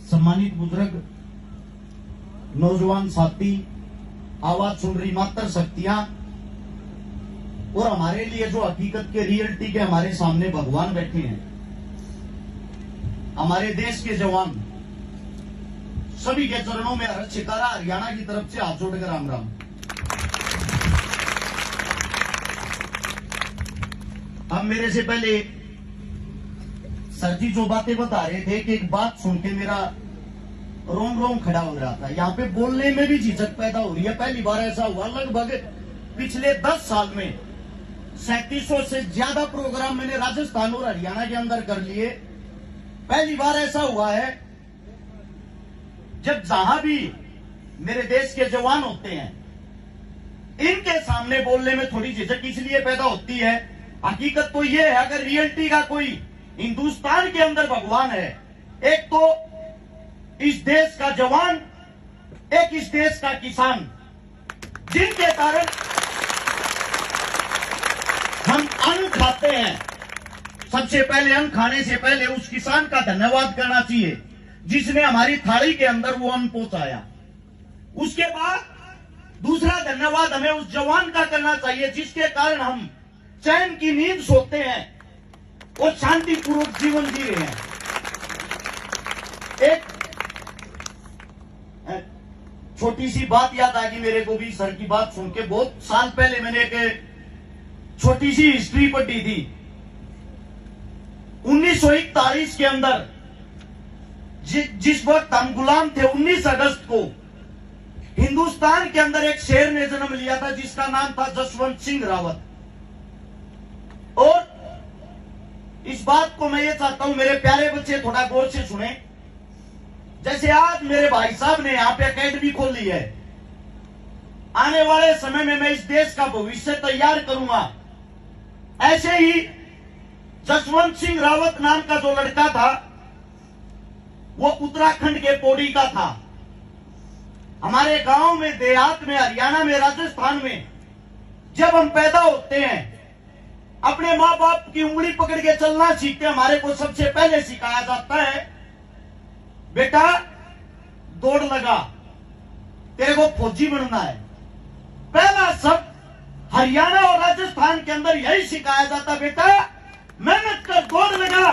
सम्मानित बुजुर्ग, नौजवान साथी, आवाज सुन रही मात्र शक्तियां और हमारे लिए जो हकीकत के रियलिटी के हमारे सामने भगवान बैठे हैं, हमारे देश के जवान, सभी के चरणों में हर शिकारा हरियाणा की तरफ से हाथ जोड़कर राम राम। अब मेरे से पहले सर जी जो बातें बता रहे थे कि एक बात सुन के मेरा रोम रोम खड़ा हो रहा था। यहाँ पे बोलने में भी झिझक पैदा हो रही है। पहली बार ऐसा हुआ, लगभग पिछले 10 साल में 3700 से ज्यादा प्रोग्राम मैंने राजस्थान और हरियाणा के अंदर कर लिए। पहली बार ऐसा हुआ है जब जहां भी मेरे देश के जवान होते हैं, इनके सामने बोलने में थोड़ी झिझक इसलिए पैदा होती है। हकीकत तो यह है, अगर रियलिटी का कोई हिंदुस्तान के अंदर भगवान है, एक तो इस देश का जवान, एक इस देश का किसान, जिनके कारण हम अन्न खाते हैं। सबसे पहले अन्न खाने से पहले उस किसान का धन्यवाद करना चाहिए जिसने हमारी थाली के अंदर वो अन्न पहुंचाया। उसके बाद दूसरा धन्यवाद हमें उस जवान का करना चाहिए जिसके कारण हम चैन की नींद सोते हैं और शांतिपूर्वक जीवन जी रहे हैं। एक छोटी सी बात याद आ गई मेरे को भी सर की बात सुन के। बहुत साल पहले मैंने एक छोटी सी हिस्ट्री पढ़ी थी। 1941 के अंदर जिस वक्त हम गुलाम थे, 19 अगस्त को हिंदुस्तान के अंदर एक शेर ने जन्म लिया था जिसका नाम था जसवंत सिंह रावत। और इस बात को मैं ये चाहता हूं मेरे प्यारे बच्चे थोड़ा गौर से सुने। जैसे आज मेरे भाई साहब ने यहां पे एकेडमी खोली है, आने वाले समय में मैं इस देश का भविष्य तैयार करूंगा। ऐसे ही जसवंत सिंह रावत नाम का जो लड़का था, वो उत्तराखंड के पौड़ी का था। हमारे गांव में, देहात में, हरियाणा में, राजस्थान में जब हम पैदा होते हैं, अपने माँ बाप की उंगली पकड़ के चलना सीखते हैं। हमारे को सबसे पहले सिखाया जाता है, बेटा दौड़ लगा, तेरे को फौजी बनना है। पहला सब हरियाणा और राजस्थान के अंदर यही सिखाया जाता, बेटा मेहनत कर, दौड़ लगा,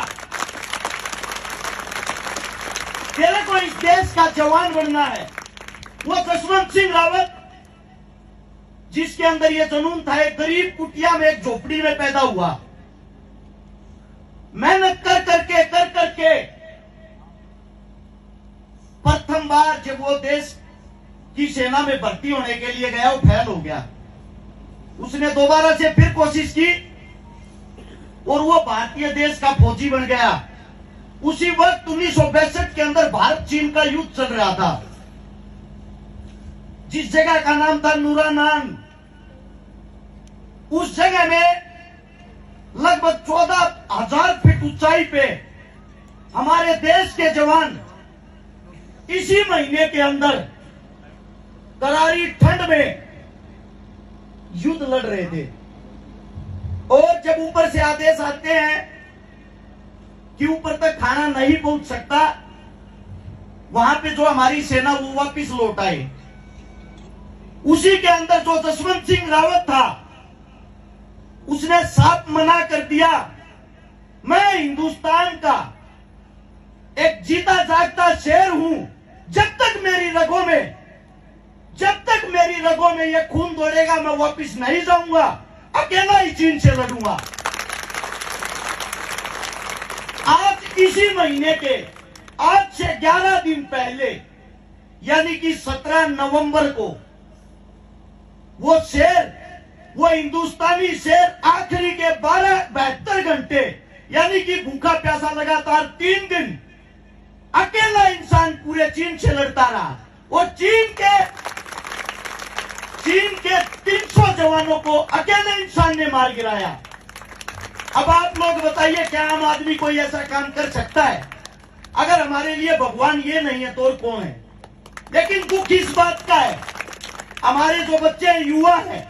तेरे को इस देश का जवान बनना है। वो जसवंत सिंह रावत जिसके अंदर ये जुनून था, एक गरीब कुटिया में, एक झोपड़ी में पैदा हुआ। मेहनत कर करके प्रथम बार जब वो देश की सेना में भर्ती होने के लिए गया, वो फेल हो गया। उसने दोबारा से फिर कोशिश की और वो भारतीय देश का फौजी बन गया। उसी वक्त 1962 के अंदर भारत चीन का युद्ध चल रहा था। जिस जगह का नाम था नूरानान, उस जगह में लगभग 14,000 फीट ऊंचाई पे हमारे देश के जवान इसी महीने के अंदर करारी ठंड में युद्ध लड़ रहे थे। और जब ऊपर से आदेश आते हैं कि ऊपर तक खाना नहीं पहुंच सकता, वहां पे जो हमारी सेना वो वापिस लौट आए। उसी के अंदर जो जसवंत सिंह रावत था, उसने साफ मना कर दिया, मैं हिंदुस्तान का एक जीता जागता शेर हूं। जब तक मेरी रगों में ये खून दौड़ेगा, मैं वापिस नहीं जाऊंगा, अकेला ही चीन से लड़ूंगा। आज इसी महीने के, आज से 11 दिन पहले, यानी कि 17 नवंबर को वो शेर, वो हिंदुस्तानी शेर आखिरी के 72 घंटे, यानी कि भूखा प्यासा लगातार 3 दिन अकेला इंसान पूरे चीन से लड़ता रहा और चीन के 300 जवानों को अकेले इंसान ने मार गिराया। अब आप लोग बताइए, क्या आम आदमी कोई ऐसा काम कर सकता है? अगर हमारे लिए भगवान ये नहीं है तो और कौन है? लेकिन दुख इस बात का है, हमारे जो बच्चे युवा हैं,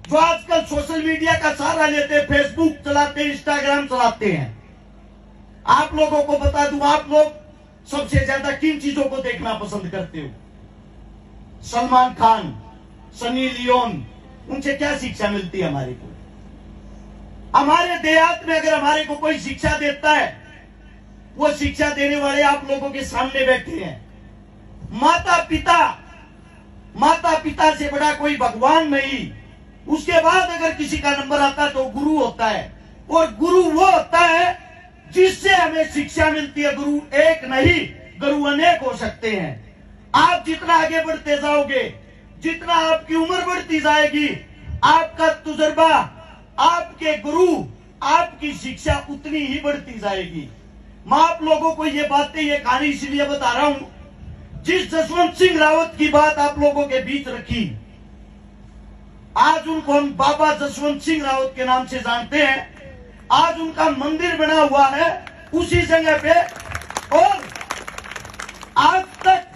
जो आजकल सोशल मीडिया का सहारा लेते हैं, फेसबुक चलाते हैं, इंस्टाग्राम चलाते हैं। आप लोगों को बता दूं, आप लोग सबसे ज्यादा किन चीजों को देखना पसंद करते हो? सलमान खान, सनी लियोन, उनसे क्या शिक्षा मिलती है हमारे को? हमारे देहात में अगर हमारे को कोई शिक्षा देता है, वो शिक्षा देने वाले आप लोगों के सामने बैठे हैं। माता पिता से बड़ा कोई भगवान नहीं। उसके बाद अगर किसी का नंबर आता है तो गुरु होता है, और गुरु वो होता है जिससे हमें शिक्षा मिलती है। गुरु एक नहीं, गुरु अनेक हो सकते हैं। आप जितना आगे बढ़ते जाओगे, जितना आपकी उम्र बढ़ती जाएगी, आपका तजुर्बा, आपके गुरु, आपकी शिक्षा उतनी ही बढ़ती जाएगी। मैं आप लोगों को ये बातें, ये कहानी इसलिए बता रहा हूं, जिस जसवंत सिंह रावत की बात आप लोगों के बीच रखी, आज उनको हम बाबा जसवंत सिंह रावत के नाम से जानते हैं। आज उनका मंदिर बना हुआ है उसी जगह पे, और आज तक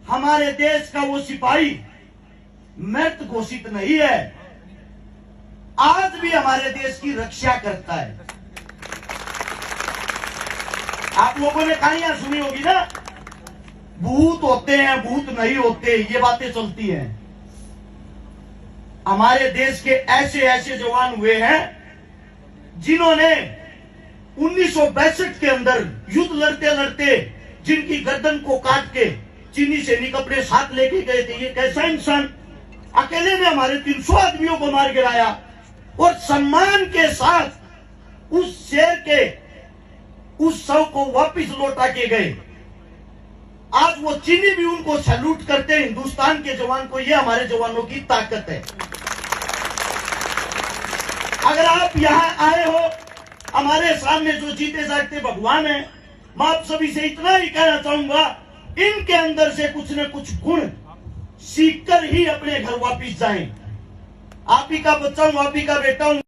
हमारे देश का वो सिपाही मृत घोषित नहीं है, आज भी हमारे देश की रक्षा करता है। आप लोगों ने कहानियां सुनी होगी ना, भूत होते हैं, भूत नहीं होते, ये बातें चलती हैं। हमारे देश के ऐसे ऐसे जवान हुए हैं जिन्होंने 1962 के अंदर युद्ध लड़ते लड़ते जिनकी गर्दन को काट के चीनी सैनिक अपने साथ लेके गए थे। ये कैसा इंसान, अकेले में हमारे 300 आदमियों को मार गिराया, और सम्मान के साथ उस शेर के उस शव को वापिस लौटा के गए। आज वो चीनी भी उनको सैल्यूट करते हैं, हिंदुस्तान के जवान को। ये हमारे जवानों की ताकत है। अगर आप यहां आए हो, हमारे सामने जो जीते जागते भगवान है, मैं आप सभी से इतना ही कहना चाहूंगा, इनके अंदर से कुछ न कुछ गुण सीखकर ही अपने घर वापिस जाएं। आप ही का बच्चा हूं, आप ही का बेटा हूं।